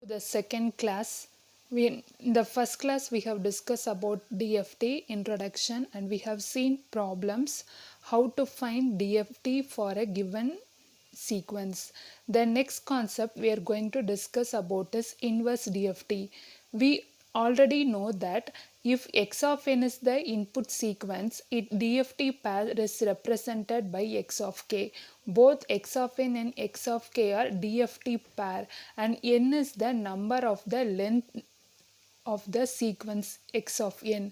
the second class. In the first class we have discussed about DFT introduction and we have seen problems how to find DFT for a given sequence. The next concept we are going to discuss about is inverse DFT. We already know that if x of n is the input sequence, its DFT pair is represented by x of k. Both x of n and x of k are DFT pair and n is the number of the length of the sequence x of n.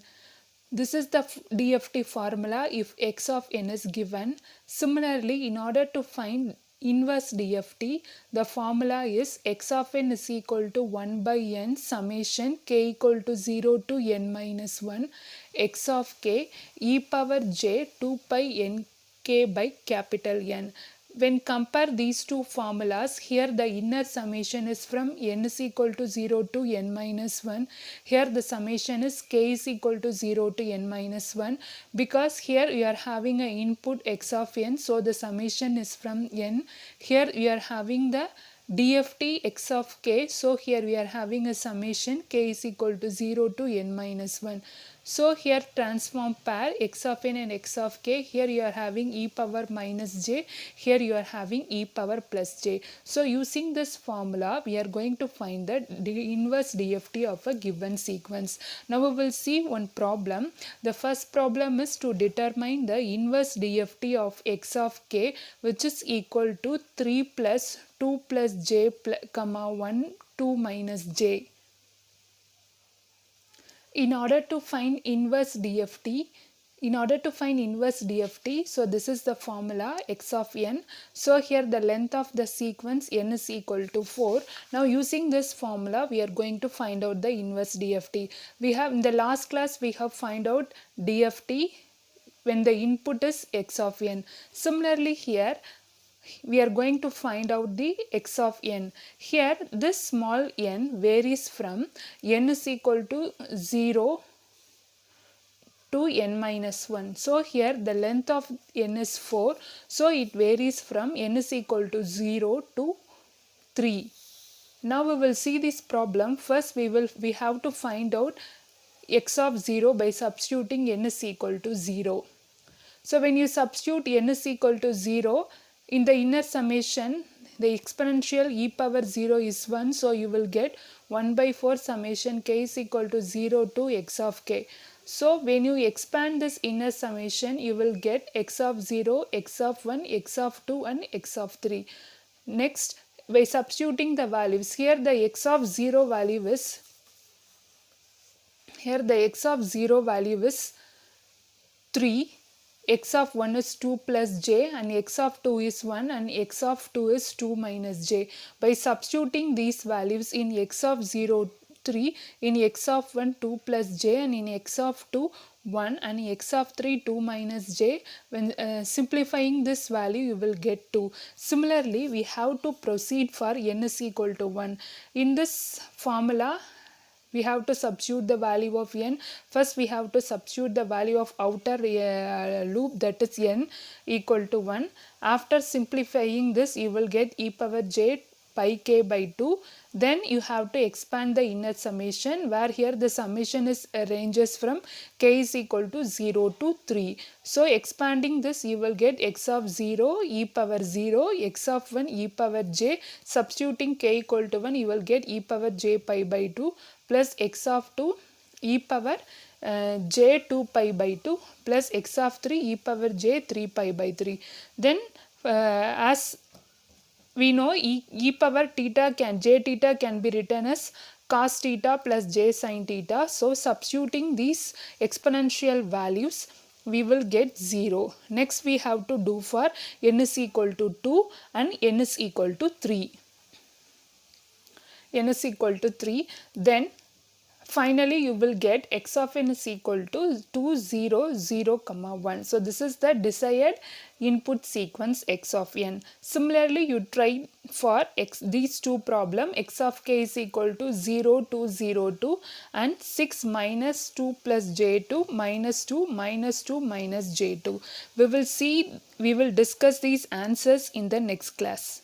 This is the DFT formula if x of n is given. Similarly, in order to find inverse DFT, the formula is x of n is equal to 1 by n summation k equal to 0 to n minus 1 x of k e power j 2 pi n k by capital N. When compare these two formulas, here the inner summation is from n is equal to 0 to n minus 1. Here the summation is k is equal to 0 to n minus 1. Because here you are having an input x of n, so the summation is from n. Here you are having the DFT x of k, so here we are having a summation k is equal to 0 to n minus 1. So here transform pair x of n and x of k, here you are having e power minus j, here you are having e power plus j. So using this formula we are going to find the inverse DFT of a given sequence. Now we will see one problem. The first problem is to determine the inverse DFT of x of k, which is equal to 3 plus 2 plus j comma 1 2 minus j. In order to find inverse DFT, so this is the formula x of n. So here the length of the sequence n is equal to 4. Now using this formula we are going to find out the inverse DFT. We have in the last class we have find out DFT when the input is x of n. Similarly here we are going to find out the x of n. Here this small n varies from n is equal to 0 to n minus 1. So here the length of n is 4. So it varies from n is equal to 0 to 3. Now we will see this problem. First we have to find out x of 0 by substituting n is equal to 0. So when you substitute n is equal to 0, in the inner summation, the exponential e power 0 is 1, so you will get 1 by 4 summation k is equal to 0 to x of k. So when you expand this inner summation, you will get x of 0, x of 1, x of 2 and x of 3. Next, by substituting the values, here the x of 0 value is, 3. X of 1 is 2 plus j and x of 2 is 1 and x of 2 is 2 minus j. By substituting these values in x of 0 3, in x of 1 2 plus j and in x of 2 1 and x of 3 2 minus j, when simplifying this value you will get 2. Similarly we have to proceed for n is equal to 1. In this formula we have to substitute the value of n. First we have to substitute the value of outer loop, that is n equal to 1. After simplifying this you will get e power j pi k by 2. Then you have to expand the inner summation, where here the summation is ranges from k is equal to 0 to 3. So expanding this you will get x of 0 e power 0, x of 1 e power j. Substituting k equal to 1 you will get e power j pi by 2 plus x of 2 e power j 2 pi by 2 plus x of 3 e power j 3 pi by 3. Then as we know e power theta j theta can be written as cos theta plus j sin theta. So substituting these exponential values we will get 0. Next we have to do for n is equal to 2 and n is equal to 3. Then finally you will get x of n is equal to 2 0 0 comma 1. So this is the desired input sequence x of n. Similarly you try for these two problem, x of k is equal to 0 2 0 2 and 6 minus 2 plus j2 minus 2 minus 2 minus j2. We will discuss these answers in the next class.